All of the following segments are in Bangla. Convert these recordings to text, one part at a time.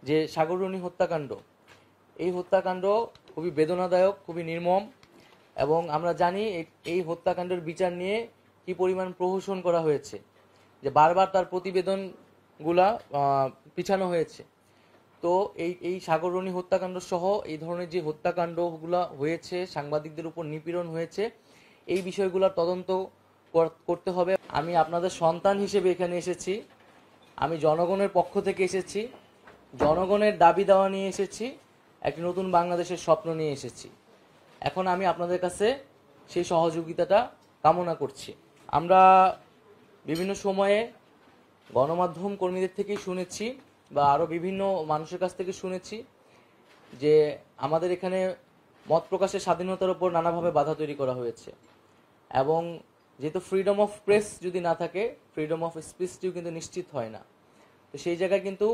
যে সাগররুনি হত্যাকাণ্ড, এই হত্যাকাণ্ড খুবই বেদনাদায়ক, খুবই নির্মম এবং আমরা জানি এই হত্যাকাণ্ডের বিচার নিয়ে কি পরিমাণ প্রহসন করা হয়েছে, যে বারবার তার প্রতিবেদনগুলা পিছানো হয়েছে। তো এই সাগররুনি হত্যাকাণ্ড সহ এই ধরনের যে হত্যাকাণ্ডগুলো হয়েছে, সাংবাদিকদের উপর নিপীড়ন হয়েছে, এই বিষয়গুলোর তদন্ত করতে হবে। আমি আপনাদের সন্তান হিসেবে এখানে এসেছি, আমি জনগণের পক্ষ থেকে এসেছি, জনগণের দাবি দেওয়া নিয়ে এসেছি, একটি নতুন বাংলাদেশের স্বপ্ন নিয়ে এসেছি। এখন আমি আপনাদের কাছে সেই সহযোগিতাটা কামনা করছি। আমরা বিভিন্ন সময়ে গণমাধ্যম কর্মীদের থেকেই শুনেছি বা আরও বিভিন্ন মানুষের কাছ থেকে শুনেছি যে আমাদের এখানে মত প্রকাশের স্বাধীনতার উপর নানাভাবে বাধা তৈরি করা হয়েছে, এবং যেহেতু ফ্রিডম অফ প্রেস যদি না থাকে, ফ্রিডম অফ স্পিচটিও কিন্তু নিশ্চিত হয় না। তো সেই জায়গায় কিন্তু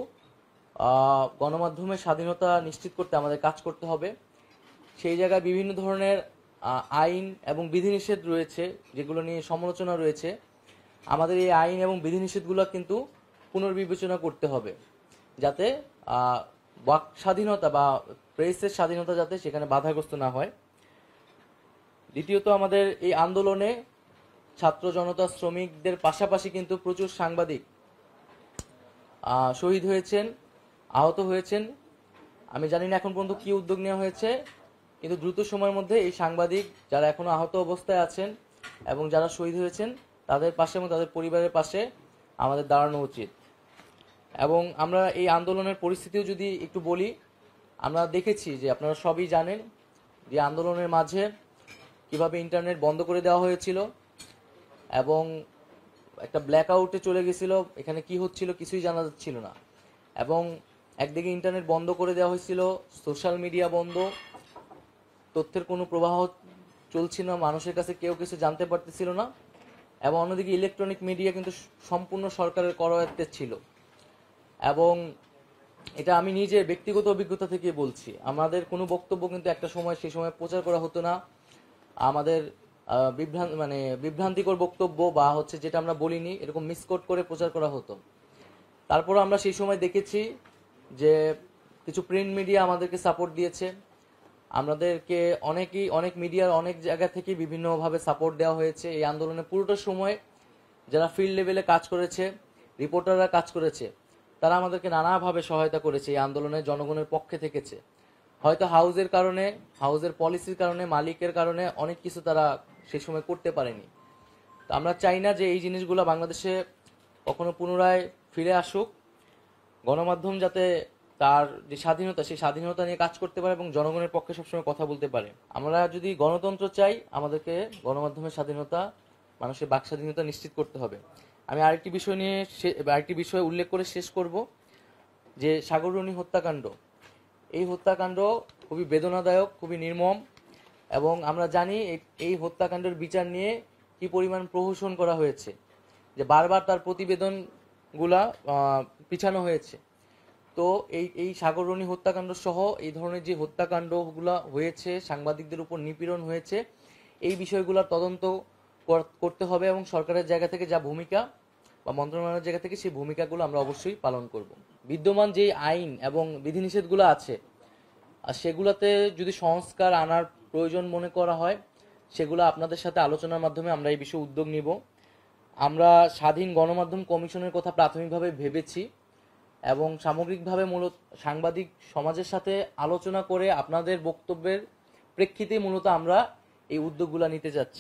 গণমাধ্যমের স্বাধীনতা নিশ্চিত করতে আমাদের কাজ করতে হবে। সেই জায়গায় বিভিন্ন ধরনের আইন এবং বিধিনিষেধ রয়েছে, যেগুলো নিয়ে সমালোচনা রয়েছে। আমাদের এই আইন এবং বিধিনিষেধগুলো কিন্তু পুনর্বিবেচনা করতে হবে, যাতে বাক স্বাধীনতা বা প্রেসের স্বাধীনতা যাতে সেখানে বাধাগ্রস্ত না হয়। দ্বিতীয়ত, আমাদের এই আন্দোলনে ছাত্র জনতা শ্রমিকদের পাশাপাশি কিন্তু প্রচুর সাংবাদিক শহীদ হয়েছেন, আহত হয়েছেন। আমি জানি না এখন পর্যন্ত কি উদ্যোগ নেওয়া হয়েছে, কিন্তু দ্রুত সময়ের মধ্যে এই সাংবাদিক যারা এখনো আহত অবস্থায় আছেন এবং যারা শহীদ হয়েছেন তাদের পাশে এবং তাদের পরিবারের পাশে আমাদের দাঁড়ানো উচিত। এবং আমরা এই আন্দোলনের পরিস্থিতিও যদি একটু বলি, আমরা দেখেছি যে আপনারা সবই জানেন যে আন্দোলনের মাঝে কিভাবে ইন্টারনেট বন্ধ করে দেওয়া হয়েছিল এবং একটা ব্ল্যাক আউটে চলে গেছিল, এখানে কি হচ্ছিল কিছুই জানা যাচ্ছিল না। এবং একদিকে ইন্টারনেট বন্ধ করে দেওয়া হয়েছিল, সোশ্যাল মিডিয়া বন্ধ, তথ্যের কোনো প্রবাহ চলছিল না, মানুষের কাছে কেউ কিছু জানতে পারতেছিল না। এবং অন্যদিকে ইলেকট্রনিক মিডিয়া কিন্তু সম্পূর্ণ সরকারের করায়ত্তে ছিল। এবং এটা আমি নিজে ব্যক্তিগত অভিজ্ঞতা থেকে বলছি, আমাদের কোনো বক্তব্য কিন্তু একটা সময় সেই সময় প্রচার করা হতো না। আমাদের বিভ্রান্তিকর বক্তব্য বা হচ্ছে যেটা আমরা বলিনি এরকম মিসকোট করে প্রচার করা হতো। তারপর আমরা সেই সময় দেখেছি যে কিছু প্রিন্ট মিডিয়া আমাদেরকে সাপোর্ট দিয়েছে, আমাদেরকে অনেক মিডিয়ার অনেক জায়গা থেকে বিভিন্নভাবে সাপোর্ট দেওয়া হয়েছে। এই আন্দোলনে পুরোটা সময় যারা ফিল্ড লেভেলে কাজ করেছে, রিপোর্টাররা কাজ করেছে, তারা আমাদেরকে নানাভাবে সহায়তা করেছে, এই আন্দোলনে জনগণের পক্ষে থেকেছে। হয়তো হাউজের কারণে, হাউজের পলিসির কারণে, মালিকের কারণে অনেক কিছু তারা সেই সময় করতে পারেনি। তো আমরা চাই না যে এই জিনিসগুলো বাংলাদেশে কখনো পুনরায় ফিরে আসুক। গণমাধ্যম যাতে তার যে স্বাধীনতা, সেই স্বাধীনতা নিয়ে কাজ করতে পারে এবং জনগণের পক্ষে সবসময় কথা বলতে পারে। আমরা যদি গণতন্ত্র চাই, আমাদেরকে গণমাধ্যমের স্বাধীনতা, মানুষের বাক স্বাধীনতা নিশ্চিত করতে হবে। আমি আরেকটি বিষয় উল্লেখ করে শেষ করব, যে সাগররুনি হত্যাকাণ্ড, এই হত্যাকাণ্ড খুবই বেদনাদায়ক, খুবই নির্মম এবং আমরা জানি এই হত্যাকাণ্ডের বিচার নিয়ে কি পরিমাণ প্রহসন করা হয়েছে, যে বারবার তার প্রতিবেদনগুলা পিছানো হয়েছে। তো এই সাগররুনি হত্যাকাণ্ড সহ এই ধরনের যে হত্যাকাণ্ডগুলো হয়েছে, সাংবাদিকদের উপর নিপীড়ন হয়েছে, এই বিষয়গুলোর তদন্ত করতে হবে এবং সরকারের জায়গা থেকে যা ভূমিকা বা মন্ত্রণালয়ের জায়গা থেকে সেই ভূমিকাগুলো আমরা অবশ্যই পালন করব। বিদ্যমান যে আইন এবং বিধিনিষেধগুলো আছে, আর সেগুলোতে যদি সংস্কার আনার প্রয়োজন মনে করা হয়, সেগুলো আপনাদের সাথে আলোচনার মাধ্যমে আমরা এই বিষয়ে উদ্যোগ নিব। আমরা স্বাধীন গণমাধ্যম কমিশনের কথা প্রাথমিকভাবে ভেবেছি এবং সামগ্রিকভাবে মূলত সাংবাদিক সমাজের সাথে আলোচনা করে আপনাদের বক্তব্যের প্রেক্ষিতে মূলত আমরা এই উদ্যোগগুলো নিতে যাচ্ছি।